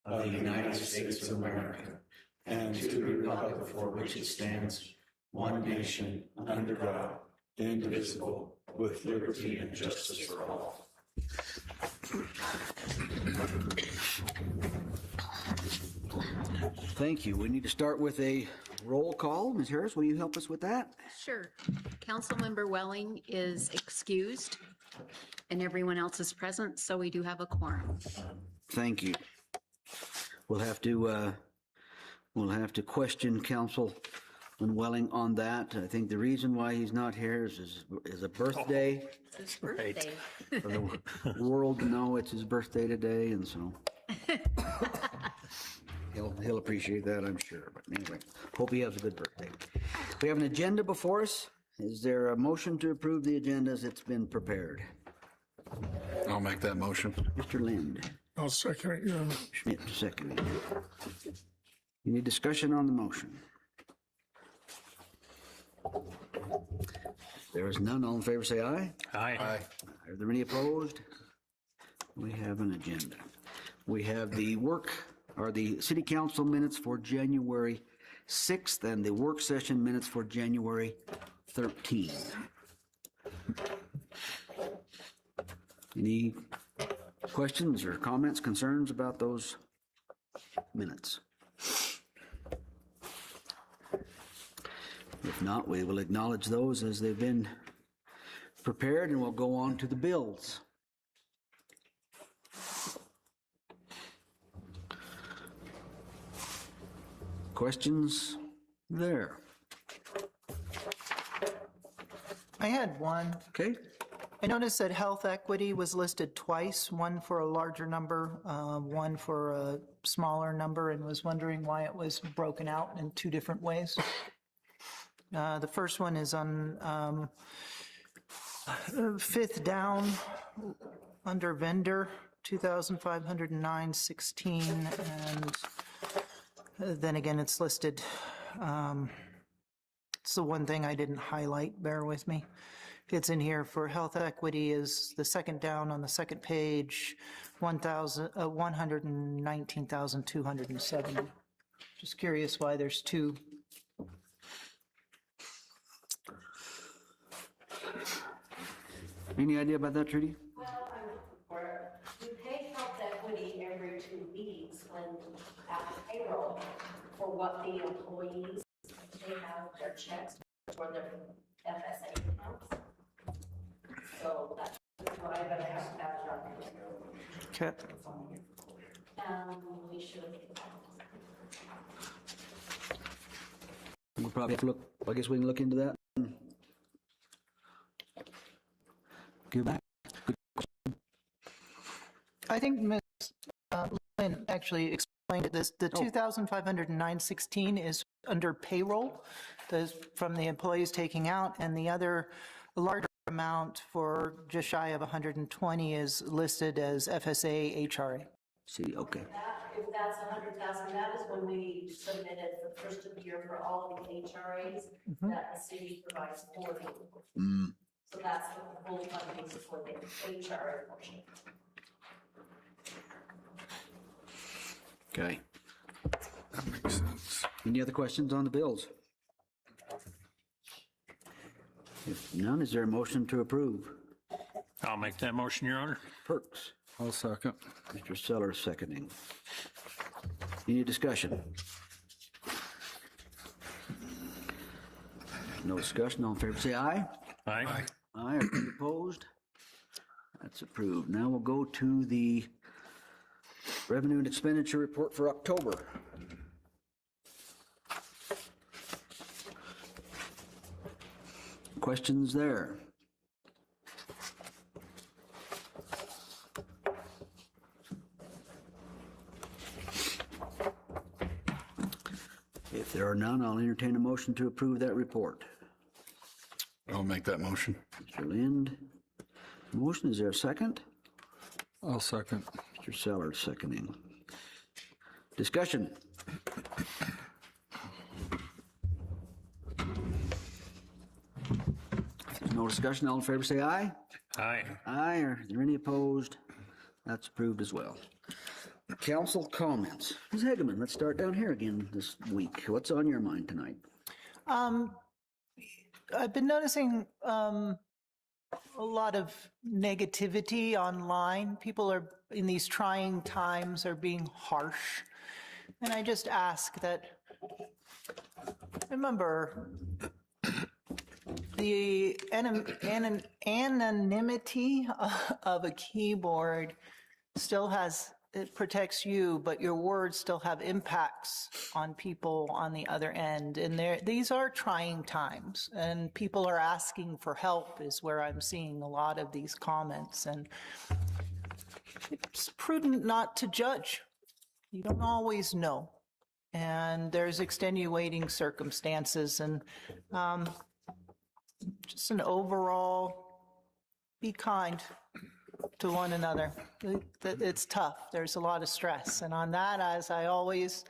of the United States of America, and to the republic for which it stands, one nation, under God, indivisible, with liberty and justice for all. Thank you. We need to start with a roll call. Ms. Harris, will you help us with that? Sure. Councilmember Welling is excused and everyone else is present, so we do have a quorum. Thank you. We'll have to question Councilman Welling on that. I think the reason why he's not here is a birthday. It's his birthday. For the world to know it's his birthday today, and so he'll appreciate that, I'm sure. But anyway, hope he has a good birthday. We have an agenda before us. Is there a motion to approve the agenda as it's been prepared? I'll make that motion. Mr. Lind. I'll second it, Your Honor. Schmidt, second. Any discussion on the motion? If there is none, all in favor say aye. Aye. Are there any opposed? We have an agenda. We have the city council minutes for January 6th and the work session minutes for January 13th. Any questions or comments, concerns about those minutes? If not, we will acknowledge those as they've been prepared, and we'll go on to the bills. Questions there? I had one. Okay. I noticed that health equity was listed twice, one for a larger number, one for a smaller number, and was wondering why it was broken out in two different ways. The first one is on fifth down under vendor, 2,509.16, and then again it's listed. It's the one thing I didn't highlight, bear with me. It's in here for health equity is the second down on the second page, 119,270. Just curious why there's two. Any idea about that, Trudy? Well, we pay health equity every 2 weeks when after payroll for what the employees, they have their checks for their FSA accounts. So that's why I have to have it on. Okay. We should. We'll probably have to look, I guess we can look into that. Go back. I think Ms. Lynn actually explained it. The 2,509.16 is under payroll, from the employees taking out, and the other larger amount for just shy of 120 is listed as FSA HRA. See, okay. If that's 100,000, that is when we submitted the first of the year for all of the HRAs that the city provides for you. So that's the full funding for the HRA portion. Okay. That makes sense. Any other questions on the bills? If none, is there a motion to approve? I'll make that motion, Your Honor. Perks. I'll second. Mr. Sellers seconding. Any discussion? No discussion. All in favor say aye. Aye. Aye. Are any opposed? That's approved. Now we'll go to the revenue and expenditure report for October. Questions there? If there are none, I'll entertain a motion to approve that report. I'll make that motion. Mr. Lind. Motion, is there a second? I'll second. Mr. Sellers seconding. Discussion. If there's no discussion, all in favor say aye. Aye. Aye. Are there any opposed? That's approved as well. Council comments. Ms. Hageman, let's start down here again this week. What's on your mind tonight? I've been noticing a lot of negativity online. People are, in these trying times, are being harsh. And I just ask that, remember, the anonymity of a keyboard still has, it protects you, but your words still have impacts on people on the other end. And these are trying times, and people are asking for help is where I'm seeing a lot of these comments. And it's prudent not to judge. You don't always know. And there's extenuating circumstances, and just an overall, be kind to one another. It's tough. There's a lot of stress. And on that, as I always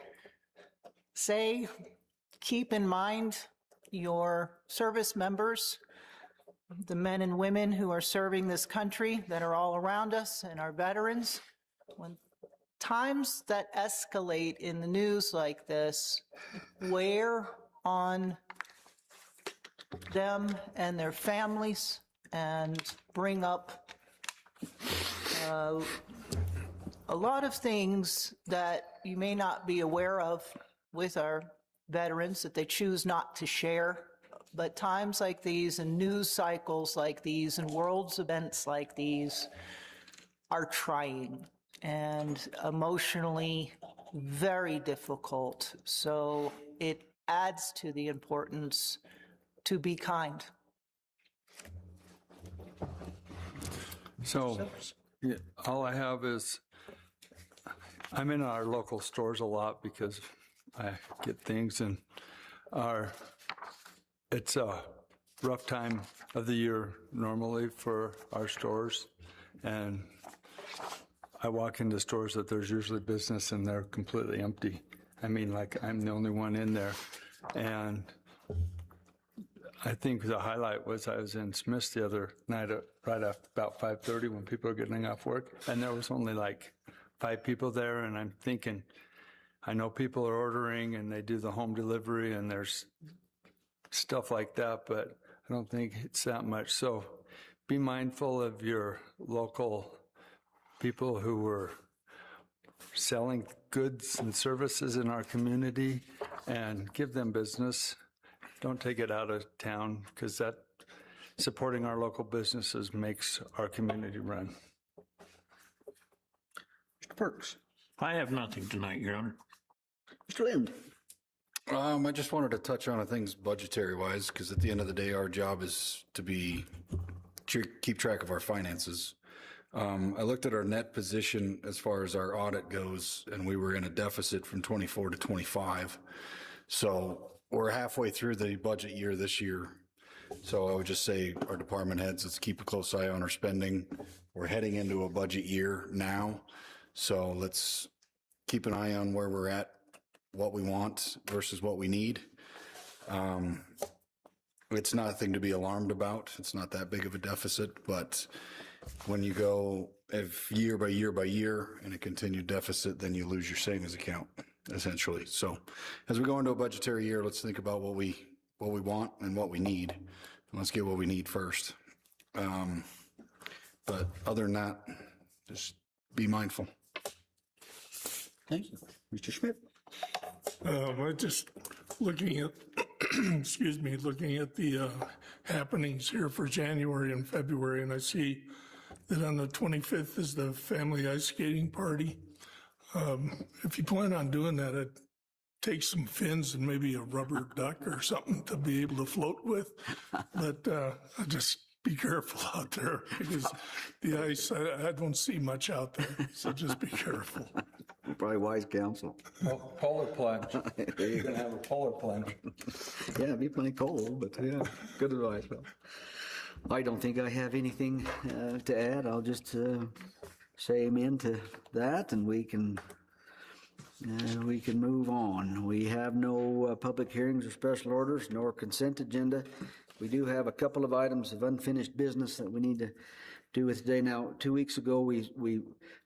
say, keep in mind your service members, the men and women who are serving this country that are all around us, and our veterans. When times that escalate in the news like this wear on them and their families and bring up a lot of things that you may not be aware of with our veterans that they choose not to share. But times like these and news cycles like these and world's events like these are trying and emotionally very difficult. So it adds to the importance to be kind. So, yeah, all I have is, I'm in our local stores a lot because I get things, and it's a rough time of the year normally for our stores, and I walk into stores that there's usually business and they're completely empty. I mean, like, I'm the only one in there. And I think the highlight was I was in Smith's the other night right after about 5:30 when people are getting off work, and there was only like 5 people there, and I'm thinking, I know people are ordering and they do the home delivery and there's stuff like that, but I don't think it's that much. So be mindful of your local people who were selling goods and services in our community and give them business. Don't take it out of town, because that supporting our local businesses makes our community run. Mr. Perks. I have nothing tonight, Your Honor. Mr. Lind. I just wanted to touch on things budgetary-wise, because at the end of the day, our job is to keep track of our finances. I looked at our net position as far as our audit goes, and we were in a deficit from 24 to 25. So we're halfway through the budget year this year. So I would just say our department heads, let's keep a close eye on our spending. We're heading into a budget year now. So let's keep an eye on where we're at, what we want versus what we need. It's nothing to be alarmed about. It's not that big of a deficit, but when you go year by year by year in a continued deficit, then you lose your savings account, essentially. So as we go into a budgetary year, let's think about what we want and what we need. And let's get what we need first. But other than that, just be mindful. Thank you. Mr. Schmidt. I just looking at, looking at the happenings here for January and February, and I see that on the 25th is the family ice skating party. If you plan on doing that, I'd take some fins and maybe a rubber duck or something to be able to float with. But just be careful out there, because the ice, I don't see much out there. So just be careful. Probably wise counsel. Polar plunge. You're going to have a polar plunge. Yeah, it'd be plenty cold, but yeah, good advice. Well, I don't think I have anything to add. I'll just say amen to that, and we can move on. We have no public hearings or special orders, nor consent agenda. We do have a couple of items of unfinished business that we need to do with today. Now, 2 weeks ago,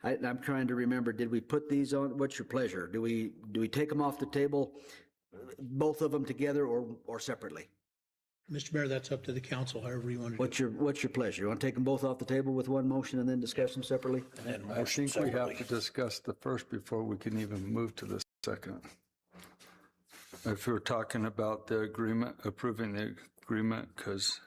I'm trying to remember, did we put these on? What's your pleasure? Do we take them off the table, both of them together or separately? Mr. Mayor, that's up to the council, however you want to do it. What's your pleasure? You want to take them both off the table with one motion and then discuss them separately? And I motion think we have separately. to discuss the first before we can even move to the second. If we're talking about the agreement, approving the agreement, because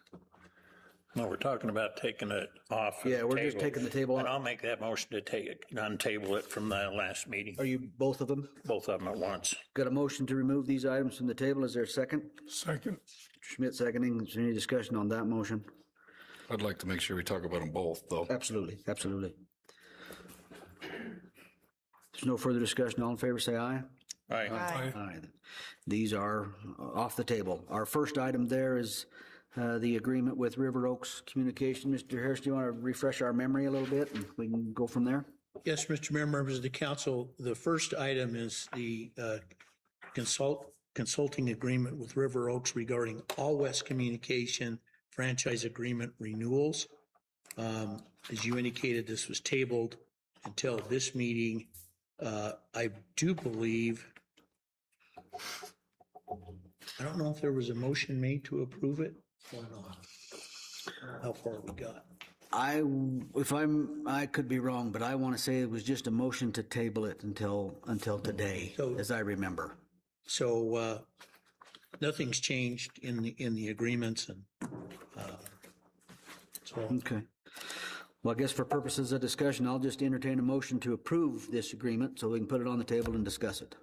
No, we're talking about taking it off. of Yeah, the we're just table. taking the table And off. I'll make that motion to take it, untable it from the last meeting, Are you both of them? both of them at once. Got a motion to remove these items from the table. Is there a second? Second. Schmidt seconding. Is there any discussion on that motion? I'd like to make sure we talk about them both, though. Absolutely, absolutely. There's no further discussion. All in favor, say aye. All right. Aye. These are off the table. Our first item there is the agreement with River Oaks Communication. Mr. Harris, do you want to refresh our memory a little bit and we can go from there? Yes, Mr. Mayor, members of the council, the first item is the consulting agreement with River Oaks regarding All West Communication franchise agreement renewals. As you indicated, this was tabled until this meeting. I do believe, I don't know if there was a motion made to approve it or not. How far we got. I could be wrong, but I want to say it was just a motion to table it until today, So- as I remember. So nothing's changed in the agreements and so Okay. Well, I guess for purposes of discussion, I'll just entertain a motion to approve this agreement so we can put it on the table and discuss it.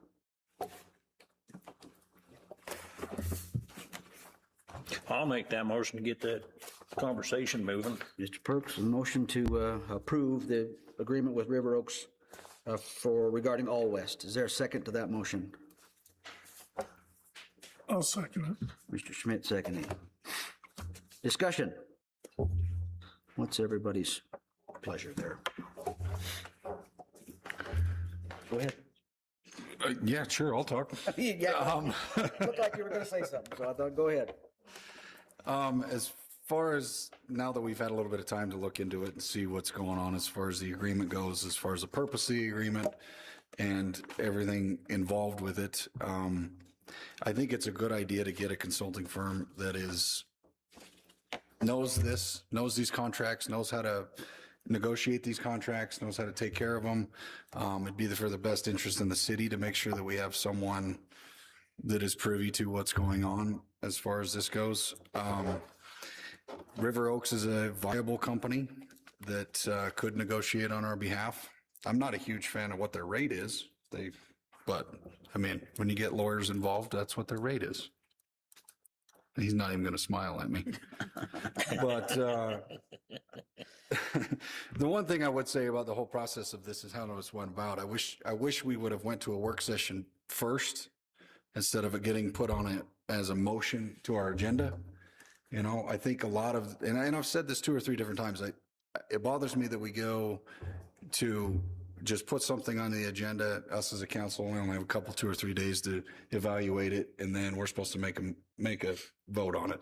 I'll make that motion to get that conversation moving. Mr. Perks, a motion to approve the agreement with River Oaks regarding All West. Is there a second to that motion? I'll second it. Mr. Schmidt seconding. Discussion. What's everybody's pleasure there? Go ahead. Yeah, sure, I'll talk. Yeah, looked like you were going to say something, so I thought, go ahead. As far as now that we've had a little bit of time to look into it and see what's going on as far as the agreement goes, as far as the purpose of the agreement and everything involved with it, I think it's a good idea to get a consulting firm that knows these contracts, knows how to negotiate these contracts, knows how to take care of them. It'd be for the best interest in the city to make sure that we have someone that is privy to what's going on as far as this goes. River Oaks is a viable company that could negotiate on our behalf. I'm not a huge fan of what their rate is, but I mean, when you get lawyers involved, that's what their rate is. He's not even going to smile at me. But the one thing I would say about the whole process of this is how this went about. I wish we would have went to a work session first instead of it getting put on it as a motion to our agenda. You know, I think a lot of, and I've said this 2 or 3 different times, it bothers me that we go to just put something on the agenda, us as a council, we only have a couple, 2 or 3 days to evaluate it, and then we're supposed to make a vote on it.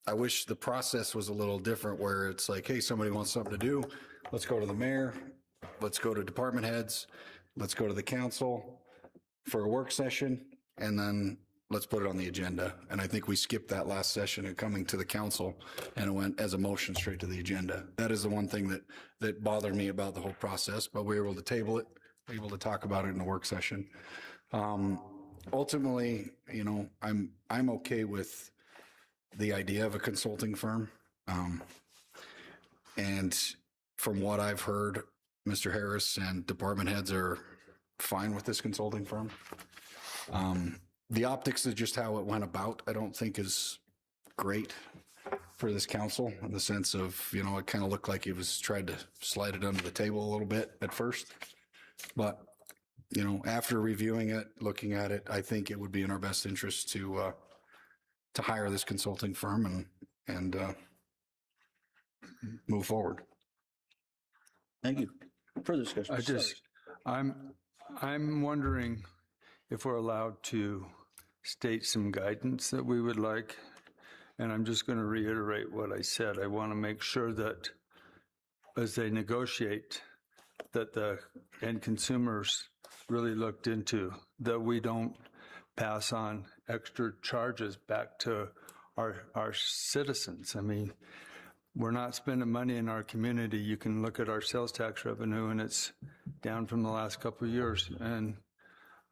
I wish the process was a little different where it's like, hey, somebody wants something to do, let's go to the mayor, let's go to department heads, let's go to the council for a work session, and then let's put it on the agenda. And I think we skipped that last session and coming to the council, and it went as a motion straight to the agenda. That is the one thing that bothered me about the whole process, but we were able to table it, able to talk about it in a work session. Ultimately, you know, I'm okay with the idea of a consulting firm. And from what I've heard, Mr. Harris and department heads are fine with this consulting firm. The optics of just how it went about, I don't think is great for this council in the sense of, you know, it kind of looked like it was tried to slide it under the table a little bit at first. But, you know, after reviewing it, looking at it, I think it would be in our best interest to hire this consulting firm and move forward. Thank you. Further discussion. I'm wondering if we're allowed to state some guidance that we would like And I'm just going to reiterate what I said. I want to make sure that as they negotiate, that the end consumers really looked into, that we don't pass on extra charges back to our citizens. I mean, we're not spending money in our community. You can look at our sales tax revenue, and it's down from the last couple of years. And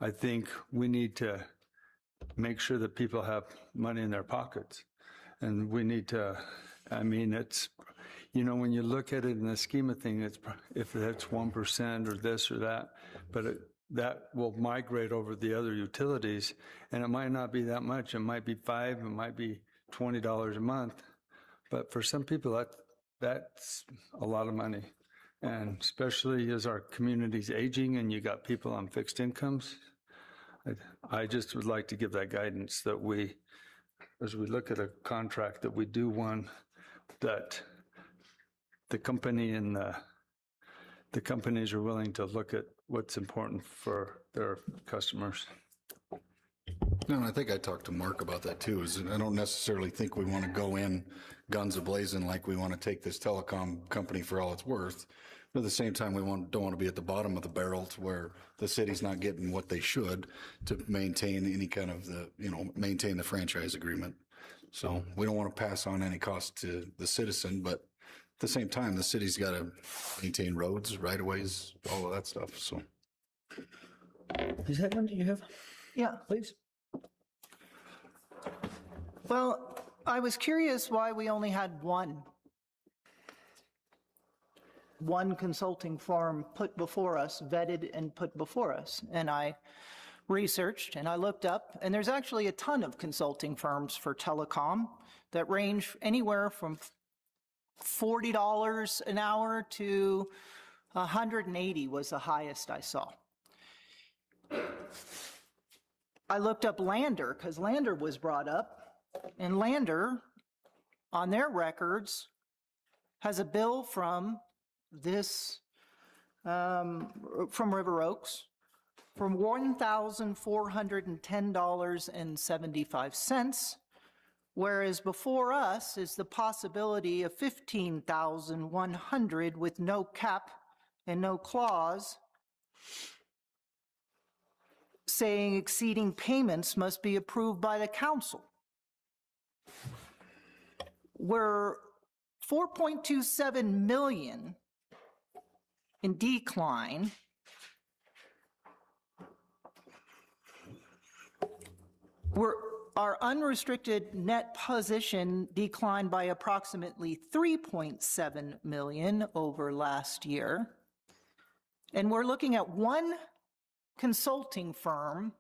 I think we need to make sure that people have money in their pockets. And we need to, I mean, it's, you know, when you look at it in the scheme of things, it's, if that's 1% or this or that, but that will migrate over the other utilities, and it might not be that much. It might be $5, it might be $20 a month. But for some people, that's a lot of money. And especially as our community's aging and you got people on fixed incomes, I just would like to give that guidance that we, as we look at a contract, that we do one that the company and the companies are willing to look at what's important for their customers. No, and I think I talked to Mark about that too, is I don't necessarily think we want to go in guns a-blazing like we want to take this telecom company for all it's worth. But at the same time, we don't want to be at the bottom of the barrel to where the city's not getting what they should to maintain any kind of maintain the franchise agreement. So we don't want to pass on any cost to the citizen, but at the same time, the city's got to maintain roads, right-of-ways, all of that stuff, so. Is that one you have? Yeah. Please. Well, I was curious why we only had one consulting firm put before us, vetted and put before us. And I researched and I looked up, and there's actually a ton of consulting firms for telecom that range anywhere from $40 an hour to $180 was the highest I saw. I looked up Lander because Lander was brought up, and Lander, on their records, has a bill from River Oaks from $1,410.75, whereas before us is the possibility of $15,100 with no cap and no clause, saying exceeding payments must be approved by the council. We're $4.27 million in decline. Our unrestricted net position declined by approximately $3.7 million over last year. And we're looking at one consulting firm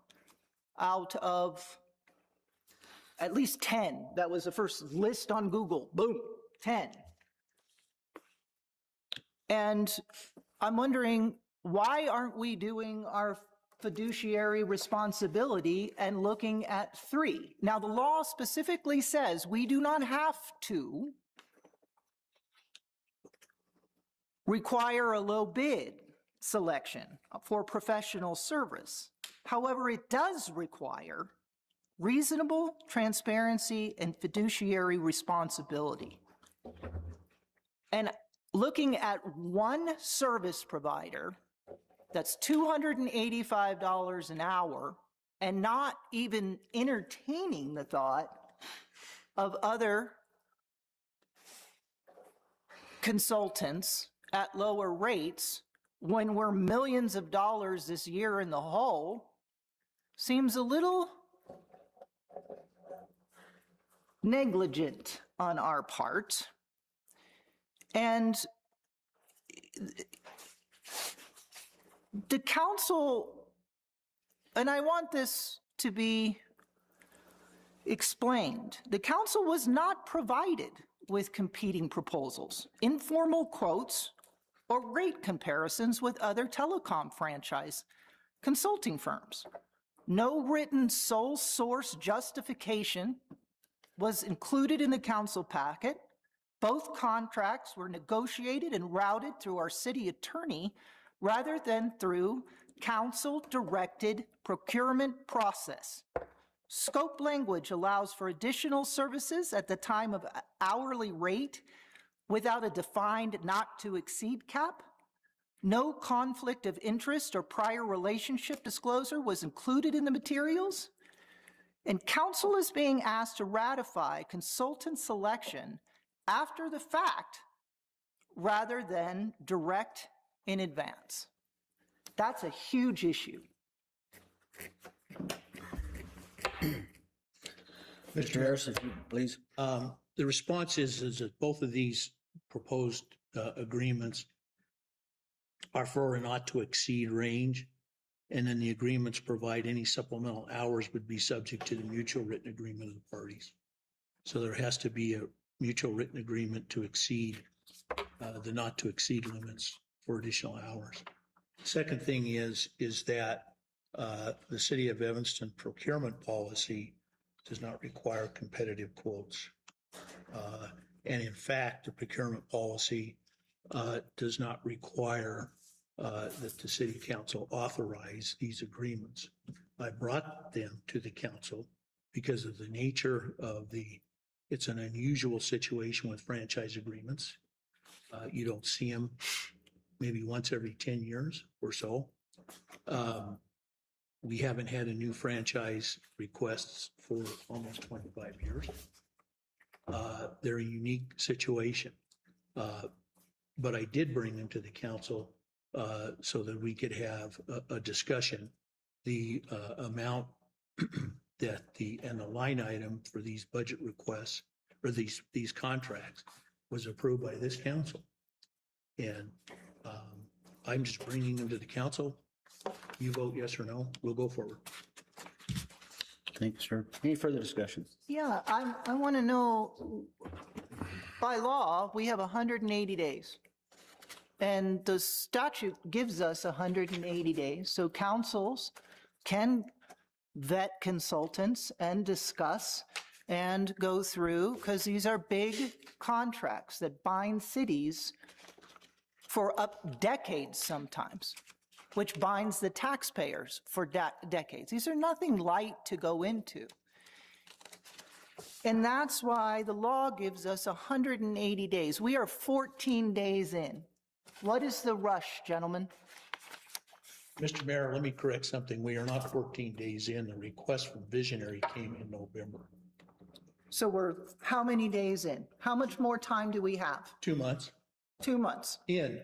out of at least 10. That was the first list on Google. Boom, 10. And I'm wondering, why aren't we doing our fiduciary responsibility and looking at 3? Now, the law specifically says we do not have to require a low bid selection for professional service. However, it does require reasonable transparency and fiduciary responsibility. And looking at one service provider that's $285 an hour and not even entertaining the thought of other consultants at lower rates when we're millions of dollars this year in the hole seems a little negligent on our part. And the council, and I want this to be explained, the council was not provided with competing proposals, informal quotes, or rate comparisons with other telecom franchise consulting firms. No written sole source justification was included in the council packet. Both contracts were negotiated and routed through our city attorney rather than through council-directed procurement process. Scope language allows for additional services at the time of hourly rate without a defined not to exceed cap. No conflict of interest or prior relationship disclosure was included in the materials. And council is being asked to ratify consultant selection after the fact rather than direct in advance. That's a huge issue. Mr. Harris, if you please. The response is that both of these proposed agreements are for a not to exceed range. And then the agreements provide any supplemental hours would be subject to the mutual written agreement of the parties. So there has to be a mutual written agreement to exceed the not to exceed limits for additional hours. Second thing is that the City of Evanston procurement policy does not require competitive quotes. And in fact, the procurement policy does not require that the City Council authorize these agreements. I brought them to the council because of the nature of it's an unusual situation with franchise agreements. You don't see them maybe once every 10 years or so. We haven't had a new franchise requests for almost 25 years. They're a unique situation. But I did bring them to the council so that we could have a discussion. The amount that and the line item for these budget requests or these contracts was approved by this council. And I'm just bringing them to the council. You vote yes or no, we'll go forward. Thank you, sir. Any further discussion? Yeah, I want to know, by law, we have 180 days. And the statute gives us 180 days. So councils can vet consultants and discuss and go through, because these are big contracts that bind cities for up decades sometimes, which binds the taxpayers for decades. These are nothing light to go into. And that's why the law gives us 180 days. We are 14 days in. What is the rush, gentlemen? Mr. Mayor, let me correct something. We are not 14 days in. The request from Visionary came in November. So we're how many days in? How much more time do we have? 2 months 2 months. in.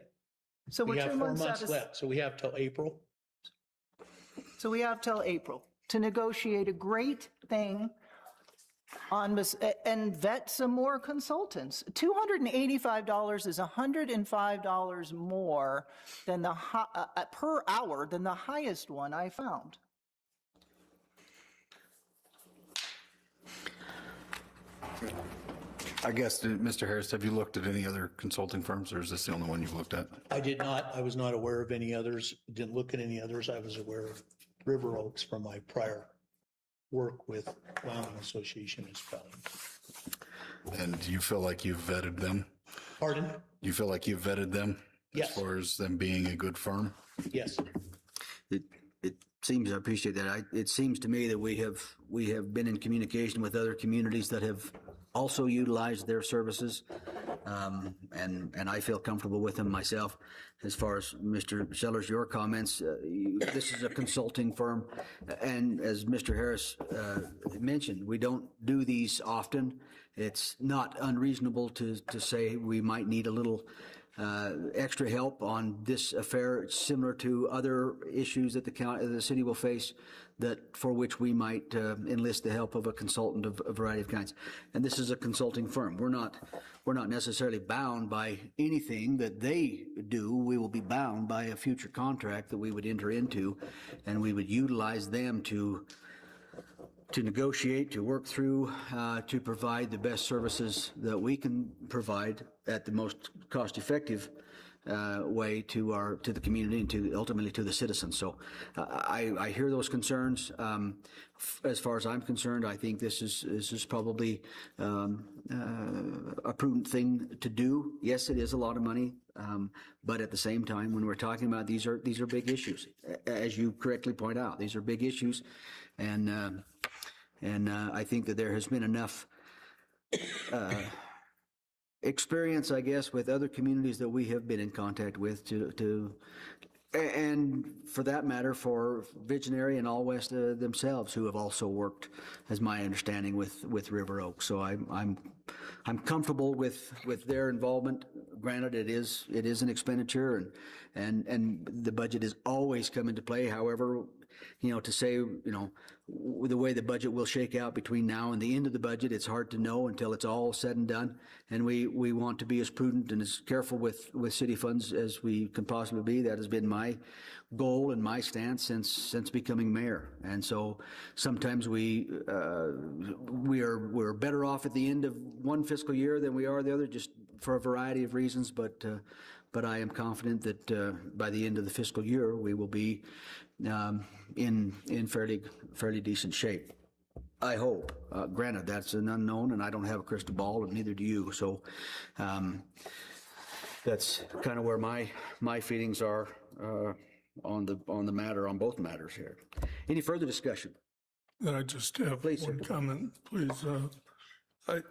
So We we're have 2 4 months months out. left, so we have till April. So we have till April to negotiate a great thing on this and vet some more consultants. $285 is $105 more than the per hour than the highest one I found. I guess, Mr. Harris, have you looked at any other consulting firms, or is this the only one you've looked at? I did not, I was not aware of any others, didn't look at any others. I was aware of River Oaks from my prior work with Wyoming Association of Spelling. And do you feel like you've vetted them? Pardon? You feel like you've vetted them? Yes. As far as them being a good firm? Yes. It seems, I appreciate that. It seems to me that we have been in communication with other communities that have also utilized their services, and I feel comfortable with them myself. As far as Mr. Sellers, your comments, this is a consulting firm, and as Mr. Harris mentioned, we don't do these often. It's not unreasonable to say we might need a little extra help on this affair. It's similar to other issues that the city will face, that for which we might enlist the help of a consultant of a variety of kinds. And this is a consulting firm. We're not necessarily bound by anything that they do. We will be bound by a future contract that we would enter into, and we would utilize them to negotiate, to work through, to provide the best services that we can provide at the most cost-effective way to the community and ultimately to the citizens. So I hear those concerns. As far as I'm concerned, I think this is probably a prudent thing to do. Yes, it is a lot of money, but at the same time, when we're talking about these are big issues, as you correctly point out. These are big issues, and And I think that there has been enough experience, I guess, with other communities that we have been in contact with and for that matter, for Visionary and All West themselves, who have also worked, as my understanding, with River Oaks. So I'm comfortable with their involvement. Granted, it is an expenditure, and the budget is always come into play. However, to say, the way the budget will shake out between now and the end of the budget, it's hard to know until it's all said and done. And we want to be as prudent and as careful with city funds as we can possibly be. That has been my goal and my stance since becoming mayor. And so sometimes we're better off at the end of one fiscal year than we are the other, just for a variety of reasons. But I am confident that by the end of the fiscal year, we will be in fairly decent shape. I hope. Granted, that's an unknown, and I don't have a crystal ball, and neither do you. So that's kind of where my feelings are on the matter, on both matters here. Any further discussion? I just have Please, one sir. comment, please.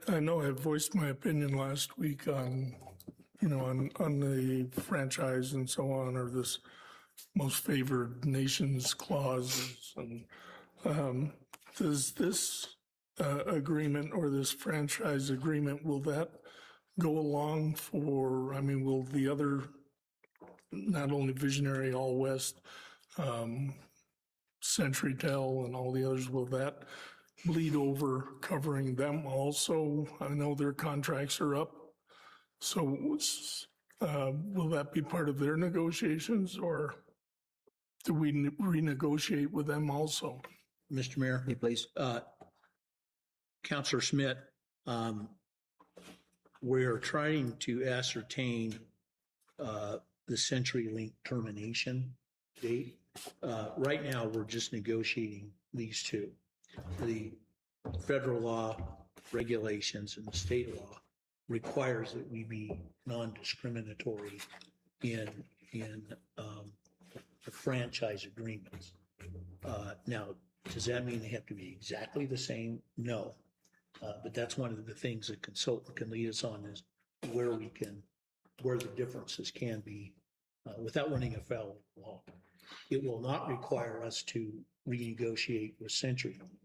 I know I voiced my opinion last week on, on the franchise and so on, or this most favored nations clauses. And does this agreement or this franchise agreement, will that go along for, will the other, not only Visionary, All West, CenturyTel and all the others, will that bleed over covering them also? I know their contracts are up. So will that be part of their negotiations, or do we renegotiate with them also? Mr. Mayor, Hey, please. Councilor Smith, we're trying to ascertain the CenturyLink termination date. Right now, we're just negotiating these two. The federal law regulations and the state law requires that we be non-discriminatory in the franchise agreements. Now, does that mean they have to be exactly the same? No. But that's one of the things a consultant can lead us on, is where the differences can be without running afoul of the law. It will not require us to renegotiate with CenturyLink.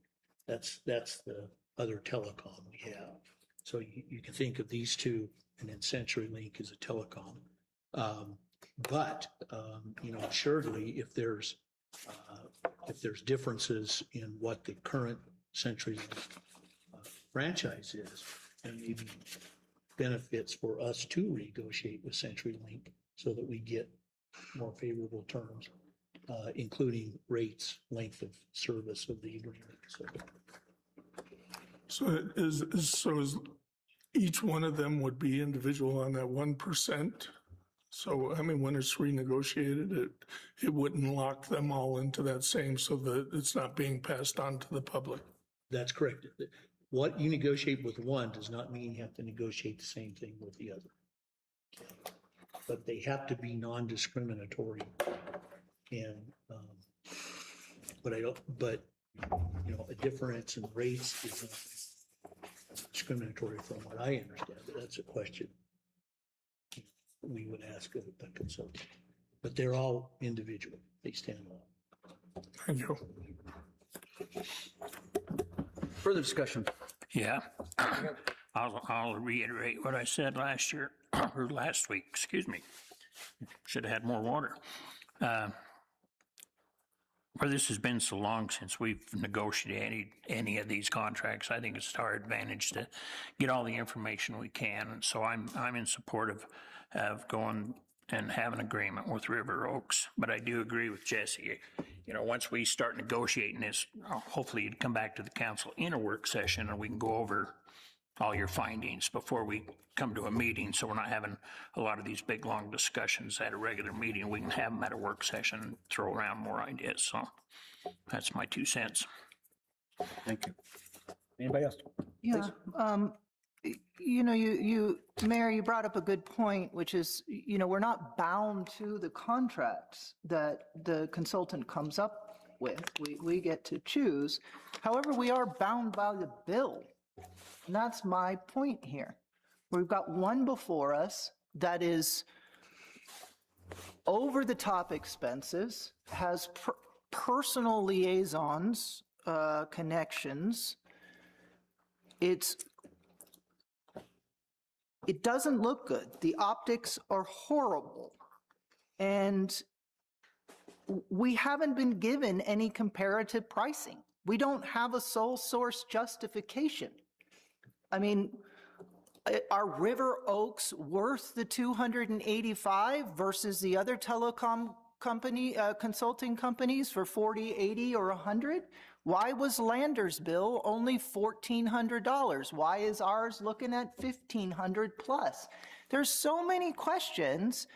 That's the other telecom we have. So you can think of these two, and then CenturyLink is a telecom. But assuredly, if there's differences in what the current CenturyLink franchise is, and maybe benefits for us to renegotiate with CenturyLink so that we get more favorable terms, including rates, length of service of the agreement. So is each one of them would be individual on that 1%? So, when it's renegotiated, it wouldn't lock them all into that same, so that it's not being passed on to the public. That's correct. What you negotiate with one does not mean you have to negotiate the same thing with the other. But they have to be non-discriminatory. And, a difference in rates is not discriminatory from what I understand. But that's a question we would ask a consultant. But they're all individual. They stand alone. Thank you. Further discussion? Yeah, I'll reiterate what I said last year, or last week, excuse me. Should have had more water. Where this has been so long since we've negotiated any of these contracts, I think it's to our advantage to get all the information we can. And so I'm in support of going and have an agreement with River Oaks. But I do agree with Jesse. Once we start negotiating this, hopefully you'd come back to the council in a work session and we can go over all your findings before we come to a meeting. So we're not having a lot of these big, long discussions at a regular meeting. We can have them at a work session and throw around more ideas. So that's my 2 cents. Thank you. Anybody else? Yeah. Mayor, you brought up a good point, which is, we're not bound to the contracts that the consultant comes up with. We get to choose. However, we are bound by the bill. And that's my point here. We've got one before us that is over the top expenses, has personal liaisons, connections. It doesn't look good. The optics are horrible. And we haven't been given any comparative pricing. We don't have a sole source justification. I mean, are River Oaks worth the $285 versus the other telecom company, consulting companies for $40, $80, or $100? Why was Lander's bill only $1,400? Why is ours looking at $1,500 plus? There's so many questions,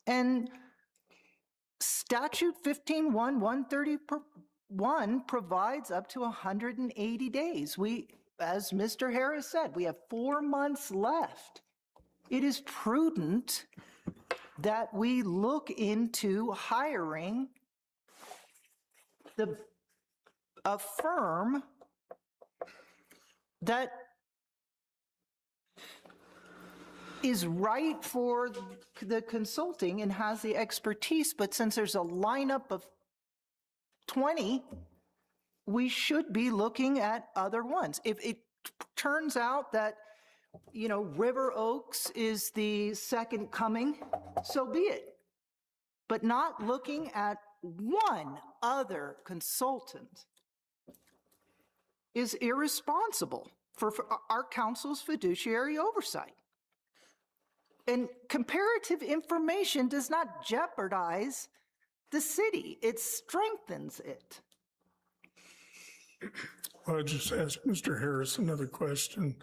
and Statute 15-1-131 provides up to 180 days. As Mr. Harris said, we have 4 months left. It is prudent that we look into hiring a firm that is right for the consulting and has the expertise, but since there's a lineup of 20, we should be looking at other ones. If it turns out that, River Oaks is the second coming, so be it. But not looking at one other consultant is irresponsible for our council's fiduciary oversight. And comparative information does not jeopardize the city. It strengthens it. I'll just ask Mr. Harris another question.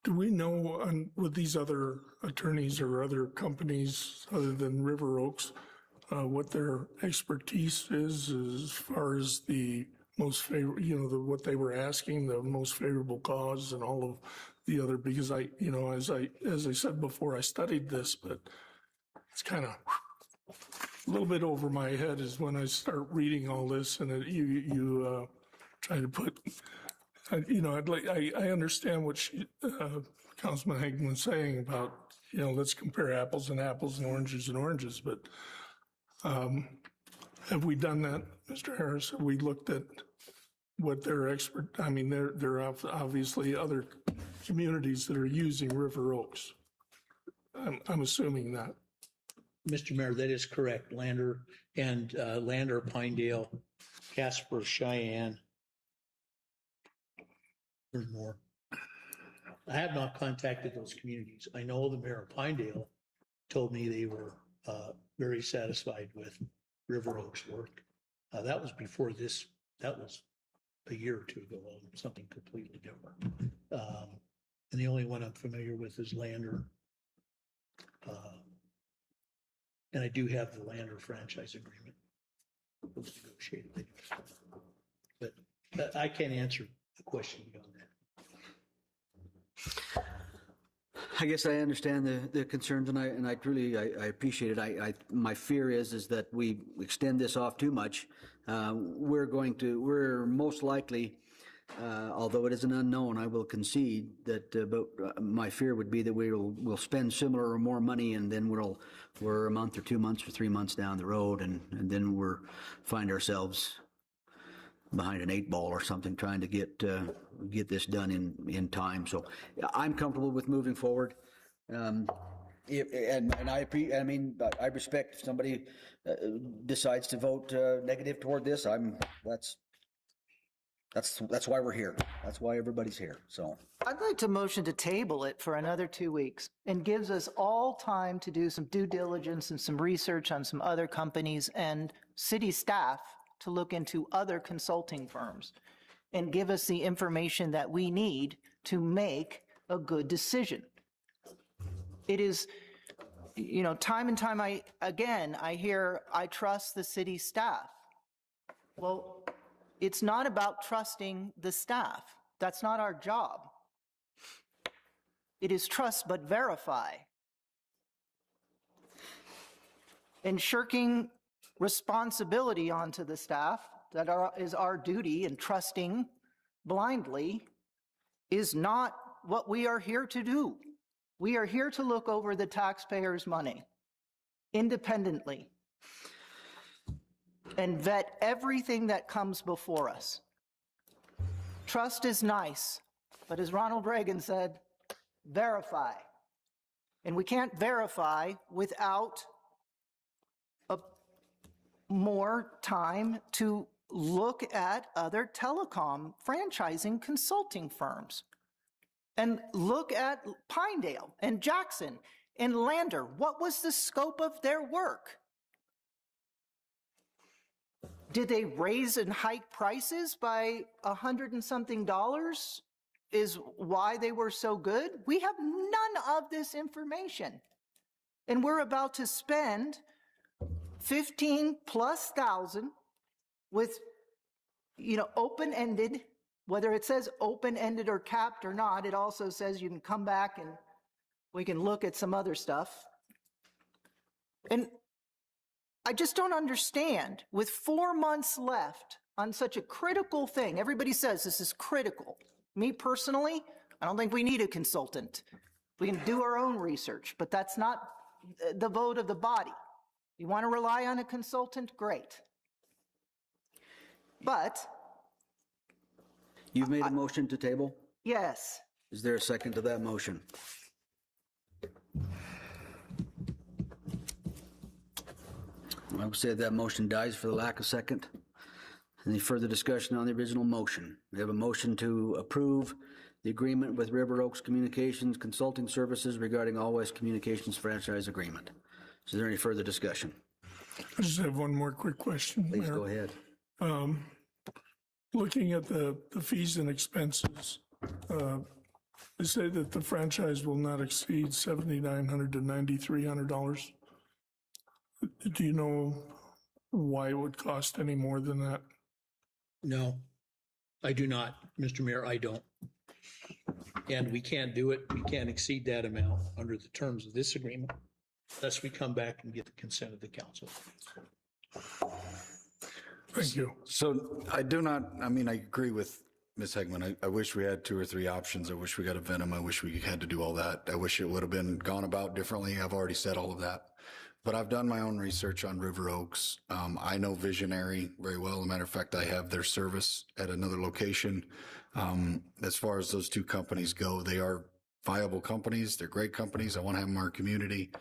Do we know with these other attorneys or other companies other than River Oaks, what their expertise is as far as the most favorable, what they were asking, the most favorable cause and all of the other, because as I said before, I studied this, but it's kind of a little bit over my head is when I start reading all this and you try to put, I understand what Councilman Hageman's saying about, let's compare apples and apples and oranges, but have we done that, Mr. Harris? Have we looked at what their there are obviously other communities that are using River Oaks. I'm assuming that. Mr. Mayor, that is correct. Lander, Pinedale, Casper, Cheyenne. There's more. I have not contacted those communities. I know the mayor of Pinedale told me they were very satisfied with River Oaks' work. That was before this. That was a year or two ago, something completely different. And the only one I'm familiar with is Lander. And I do have the Lander franchise agreement. It was negotiated. But I can't answer the question beyond that. I guess I understand the concerns, and I truly appreciate it. My fear is that we extend this off too much. We're most likely, although it is an unknown, I will concede that. But my fear would be that we'll spend similar or more money, and then we're a month or 2 months or 3 months down the road, and then find ourselves behind an 8 ball or something, trying to get this done in time. So I'm comfortable with moving forward. And I respect if somebody decides to vote negative toward this. That's why we're here. That's why everybody's here. So I'd like to motion to table it for another 2 weeks and gives us all time to do some due diligence and some research on some other companies and city staff to look into other consulting firms and give us the information that we need to make a good decision. It is, time and time I hear, I trust the city staff. Well, it's not about trusting the staff. That's not our job. It is trust but verify. And shirking responsibility onto the staff is our duty, and trusting blindly is not what we are here to do. We are here to look over the taxpayers' money independently and vet everything that comes before us. Trust is nice, but as Ronald Reagan said, verify. And we can't verify without more time to look at other telecom franchising consulting firms and look at Pinedale and Jackson and Lander. What was the scope of their work? Did they raise and hike prices by $100 and something is why they were so good? We have none of this information. And we're about to spend 15,000+ with, open-ended, whether it says open-ended or capped or not, it also says you can come back and we can look at some other stuff. And I just don't understand, with 4 months left on such a critical thing, everybody says this is critical. Me personally, I don't think we need a consultant. We can do our own research, but that's not the vote of the body. You want to rely on a consultant? Great. But You've made a motion to table? yes, Is there a second to that motion? I would say that motion dies for the lack of second. Any further discussion on the original motion? We have a motion to approve the agreement with River Oaks Communications Consulting Services regarding All West Communications franchise agreement. Is there any further discussion? I just have one more quick question. Please Mayor. go ahead. Looking at the fees and expenses, they say that the franchise will not exceed $7,900 to $9,300. Do you know why it would cost any more than that? No, I do not, Mr. Mayor, I don't. And we can't do it, we can't exceed that amount under the terms of this agreement unless we come back and get the consent of the council. Thank you. So I agree with Ms. Hegman. I wish we had 2 or 3 options. I wish we got a Venom. I wish we had to do all that. I wish it would have been gone about differently. I've already said all of that. But I've done my own research on River Oaks. I know Visionary very well. As a matter of fact, I have their service at another location. As far as those 2 companies go, they are viable companies. They're great companies. I want to have them in our community.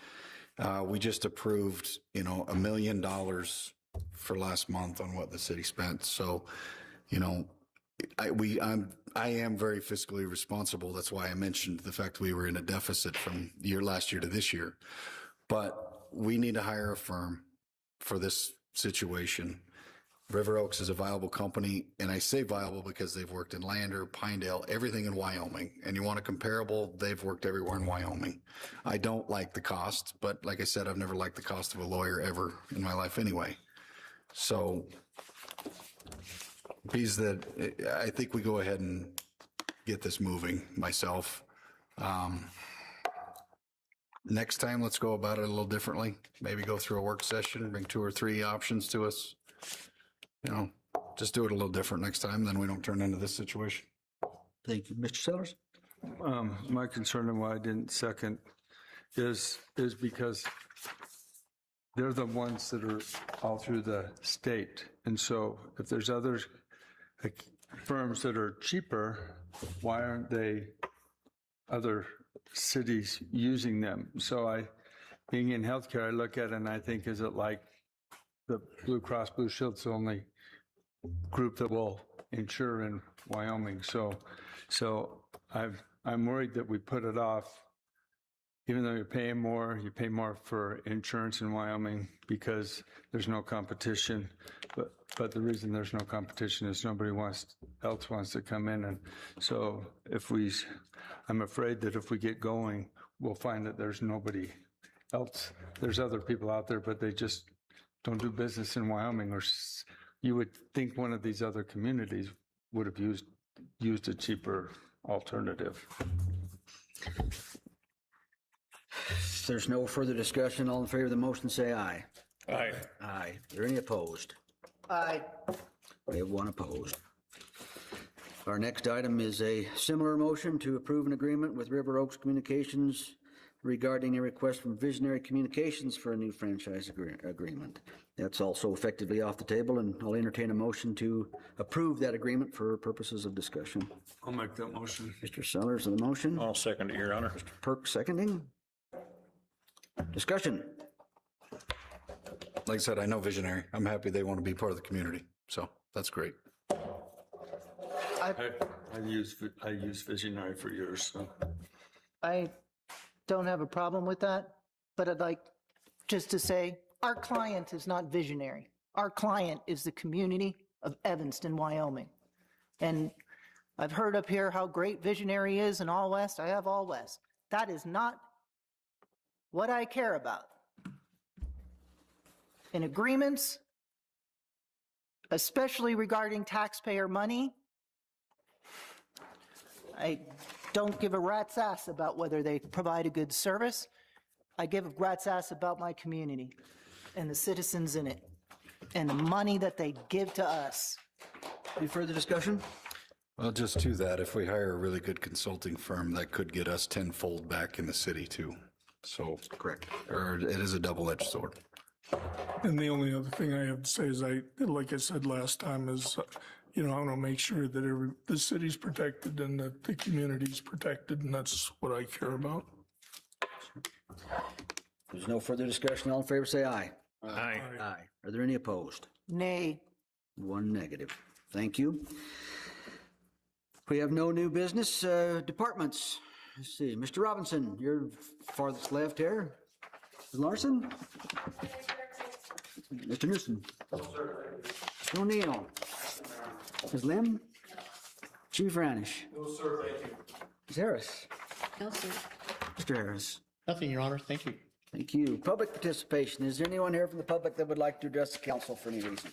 We just approved, $1 million for last month on what the city spent. So, I am very fiscally responsible. That's why I mentioned the fact we were in a deficit from last year to this year. But we need to hire a firm for this situation. River Oaks is a viable company, and I say viable because they've worked in Lander, Pinedale, everything in Wyoming. And you want a comparable, they've worked everywhere in Wyoming. I don't like the cost, but like I said, I've never liked the cost of a lawyer ever in my life anyway. So I think we go ahead and get this moving myself. Next time, let's go about it a little differently. Maybe go through a work session, bring 2 or 3 options to us. Just do it a little different next time, then we don't turn into this situation. Thank you. Mr. Sellers? My concern and why I didn't second is because they're the ones that are all through the state. And so if there's other firms that are cheaper, why aren't they other cities using them? So being in healthcare, I look at it and I think, is it like the Blue Cross Blue Shield's the only group that will insure in Wyoming? So I'm worried that we put it off, even though you pay more for insurance in Wyoming because there's no competition. But the reason there's no competition is nobody else wants to come in. And so I'm afraid that if we get going, we'll find that there's nobody else. There's other people out there, but they just don't do business in Wyoming. Or you would think one of these other communities would have used a cheaper alternative. If there's no further discussion, all in favor of the motion say aye. Aye. Aye. Are there any opposed? Aye. We have one opposed. Our next item is a similar motion to approve an agreement with River Oaks Communications regarding a request from Visionary Communications for a new franchise agreement. That's also effectively off the table, and I'll entertain a motion to approve that agreement for purposes of discussion. I'll make that motion. Mr. Sellers of the motion. I'll second it, Your Honor. Mr. Perk seconding. Discussion. Like I said, I know Visionary. I'm happy they want to be part of the community. So that's great. I used Visionary for years, so. I don't have a problem with that, but I'd like just to say, our client is not Visionary. Our client is the community of Evanston, Wyoming. And I've heard up here how great Visionary is in All West. I have All West. That is not what I care about. In agreements, especially regarding taxpayer money, I don't give a rat's ass about whether they provide a good service. I give a rat's ass about my community and the citizens in it and the money that they give to us. Any further discussion? Well, just to that, if we hire a really good consulting firm, that could get us tenfold back in the city too. So, Correct. or it is a double-edged sword. And the only other thing I have to say is like I said last time is, I want to make sure that the city's protected and that the community's protected, and that's what I care about. There's no further discussion. All in favor, say aye. Aye. Aye. Are there any opposed? Nay. One negative. Thank you. We have no new business. Departments. Let's see. Mr. Robinson, you're farthest left here. Ms. Larson? Mr. Newsom? Mr. O'Neill? Ms. Lim? Chief Ranish? No, sir, thank you. Ms. Harris? No, sir. Mr. Harris? Nothing, Your Honor. Thank you. Thank you. Public participation. Is there anyone here from the public that would like to address the council for any reason?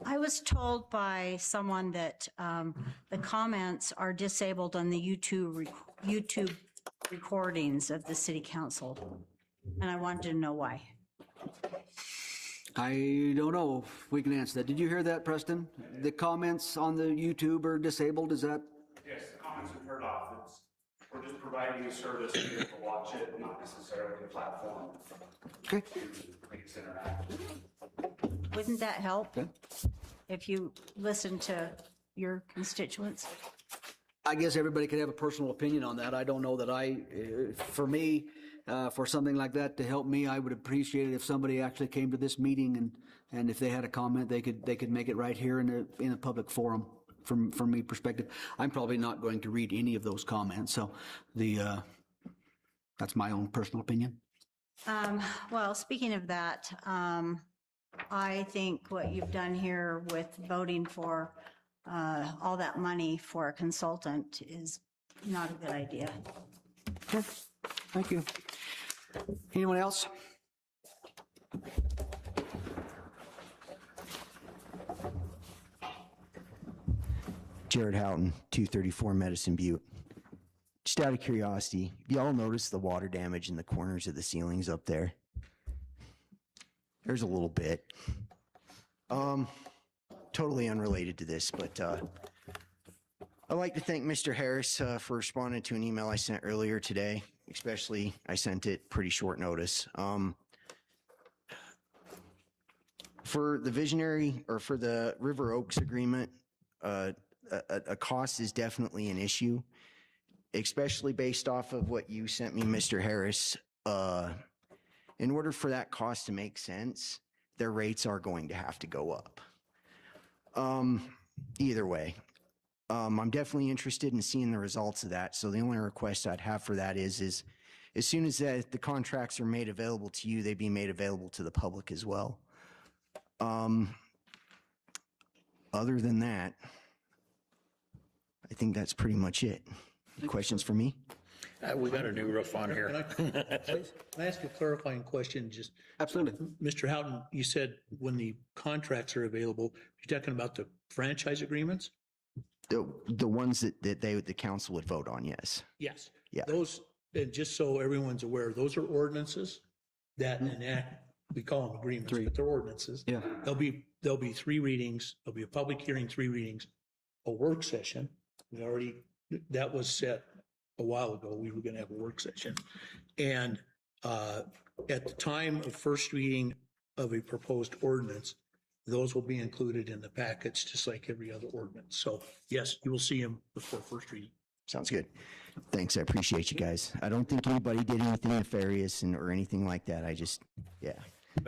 I was told by someone that the comments are disabled on the YouTube recordings of the city council, and I wanted to know why. I don't know if we can answer that. Did you hear that, Preston? The comments on the YouTube are disabled, is that? Yes, the comments are turned off. We're just providing a service to be able to watch it, not necessarily the platform. Okay. To make it interactive. Wouldn't that help Okay. if you listen to your constituents? I guess everybody could have a personal opinion on that. I don't know that for me, for something like that to help me, I would appreciate it if somebody actually came to this meeting and if they had a comment, they could make it right here in a public forum. From me perspective, I'm probably not going to read any of those comments. So that's my own personal opinion. Well, speaking of that, I think what you've done here with voting for all that money for a consultant is not a good idea. Okay. Thank you. Anyone else? Jared Houghton, 234 Medicine Butte. Just out of curiosity, y'all notice the water damage in the corners of the ceilings up there? There's a little bit. Totally unrelated to this, but I'd like to thank Mr. Harris for responding to an email I sent earlier today, especially I sent it pretty short notice. For the visionary or for the River Oaks agreement, a cost is definitely an issue, especially based off of what you sent me, Mr. Harris. In order for that cost to make sense, their rates are going to have to go up. Either way, I'm definitely interested in seeing the results of that. So the only request I'd have for that is as soon as the contracts are made available to you, they be made available to the public as well. Other than that, I think that's pretty much it. Questions for me? We got a new roof on here. Can I ask a clarifying question? Just Absolutely. Mr. Houghton, you said when the contracts are available, you're talking about the franchise agreements? The ones that the council would vote on, yes. Yes. Yeah. Those and just so everyone's aware, those are ordinances that enact, we call them agreements, but they're ordinances. Yeah. There'll be 3 readings, there'll be a public hearing, 3 readings, a work session. That was set a while ago, we were gonna have a work session. And at the time of first reading of a proposed ordinance, those will be included in the packets, just like every other ordinance. So yes, you will see them before first reading. Sounds good. Thanks. I appreciate you guys. I don't think anybody did anything nefarious or anything like that. I just, yeah.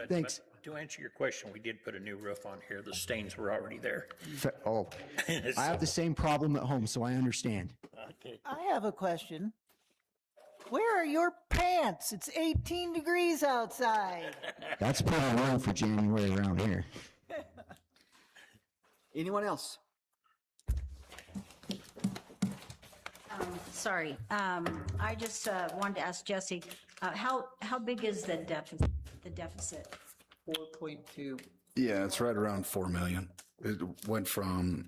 Thanks. But to answer your question, we did put a new roof on here. The stains were already there. Oh, I have the same problem at home, so I understand. Okay. I have a question. Where are your pants? It's 18 degrees outside. That's pretty low for January around here. Anyone else? Sorry, I just wanted to ask Jesse, how big is the deficit? 4.2. Yeah, it's right around 4 million. It went from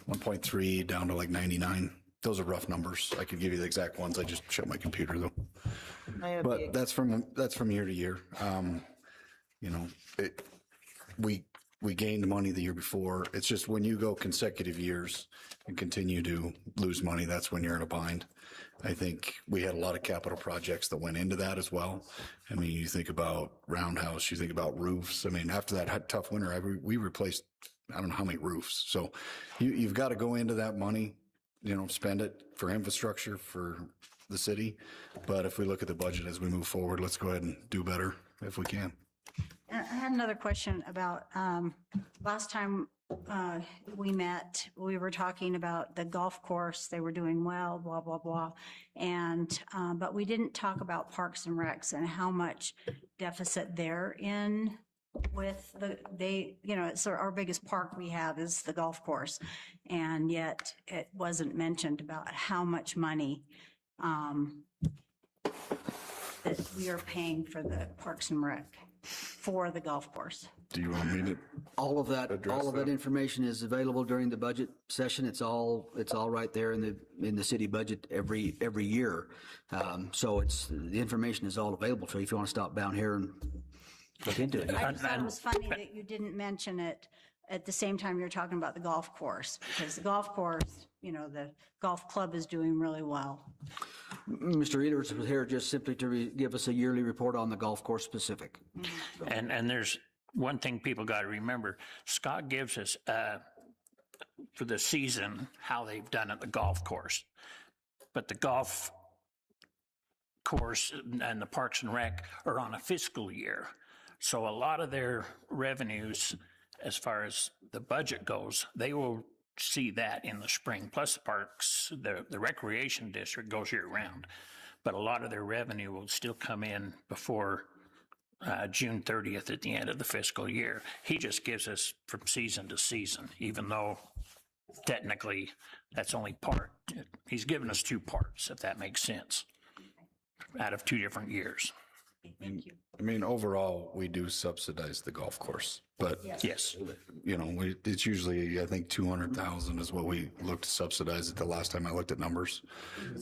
1.3 down to like 99. Those are rough numbers. I could give you the exact ones. I just shut my computer though. But that's from year to year. You know, we gained money the year before. It's just when you go consecutive years and continue to lose money, that's when you're in a bind. I think we had a lot of capital projects that went into that as well. I mean, you think about roundhouse, you think about roofs. I mean, after that tough winter, we replaced, I don't know how many roofs. So you've got to go into that money, you know, spend it for infrastructure for the city. But if we look at the budget as we move forward, let's go ahead and do better if we can. I had another question about, last time we met, we were talking about the golf course. They were doing well, blah, blah, blah. And, but we didn't talk about Parks and Recs and how much deficit they're in with it's our biggest park we have is the golf course. And yet it wasn't mentioned about how much money that we are paying for the Parks and Rec for the golf course. Do you want me to? All of that information is available during the budget session. It's all right there in the city budget every year. So the information is all available. So if you want to stop down here and look into it. I just thought it was funny that you didn't mention it at the same time you're talking about the golf course, because the golf course, the golf club is doing really well. Mr. Edwards was here just simply to give us a yearly report on the golf course specific. Mm-hmm. And there's one thing people got to remember. Scott gives us, for the season, how they've done at the golf course. But the golf course and the Parks and Rec are on a fiscal year. So a lot of their revenues, as far as the budget goes, they will see that in the spring. Plus the parks, the recreation district goes year round. But a lot of their revenue will still come in before June 30th at the end of the fiscal year. He just gives us from season to season, even though technically that's only part. He's given us 2 parts, if that makes sense, out of 2 different years. Thank you. I mean, overall, we do subsidize the golf course, but yes, it's usually, I think 200,000 is what we look to subsidize it the last time I looked at numbers.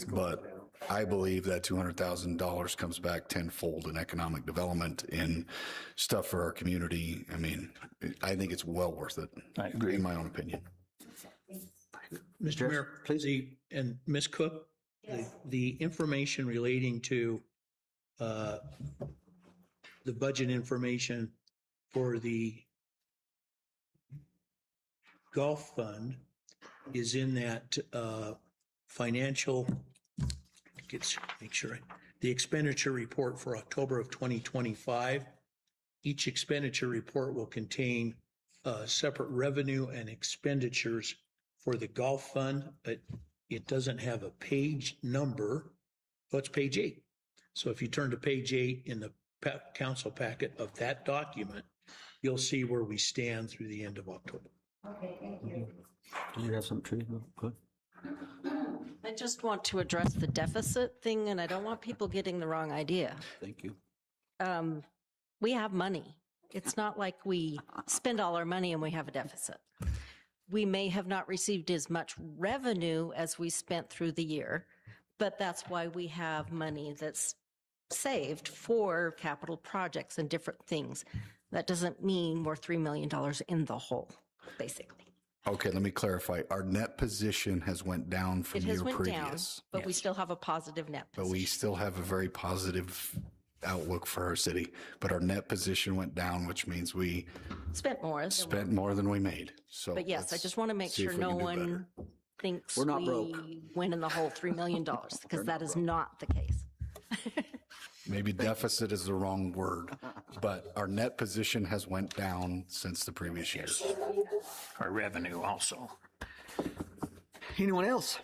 But I believe that $200,000 comes back tenfold in economic development in stuff for our community. I mean, I think it's well worth it. I agree. In my own opinion. Mr. Mayor, please, and Ms. Cook, the information relating to the budget information for the golf fund is in that financial, the expenditure report for October of 2025. Each expenditure report will contain separate revenue and expenditures for the golf fund, but it doesn't have a page number. Oh, it's page 8. So if you turn to page 8 in the council packet of that document, you'll see where we stand through the end of October. Okay, thank you. Do you have something, Trudy? Good. I just want to address the deficit thing, and I don't want people getting the wrong idea. Thank you. We have money. It's not like we spend all our money and we have a deficit. We may have not received as much revenue as we spent through the year, But that's why we have money that's saved for capital projects and different things. That doesn't mean we're $3 million in the hole, basically. Okay, let me clarify. Our net position has went down from It year has went down, previous. but we still have a positive net But position. we still have a very positive outlook for our city. But our net position went down, which means we Spent more. than spent more than we made. So, But yes, I let's just want to make see if sure we no can do one better. thinks We're not we broke. went in the hole $3 million, because that is not the case. Maybe deficit is the wrong word, but our net position has went down since the previous year. Our revenue also. Anyone else?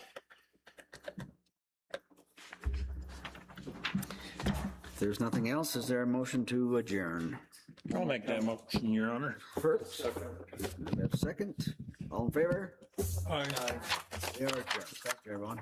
If there's nothing else, is there a motion to adjourn? I'll make that motion, Your Honor. First, we have a second. All in favor? Aye. We are adjourned. Thank you, everyone.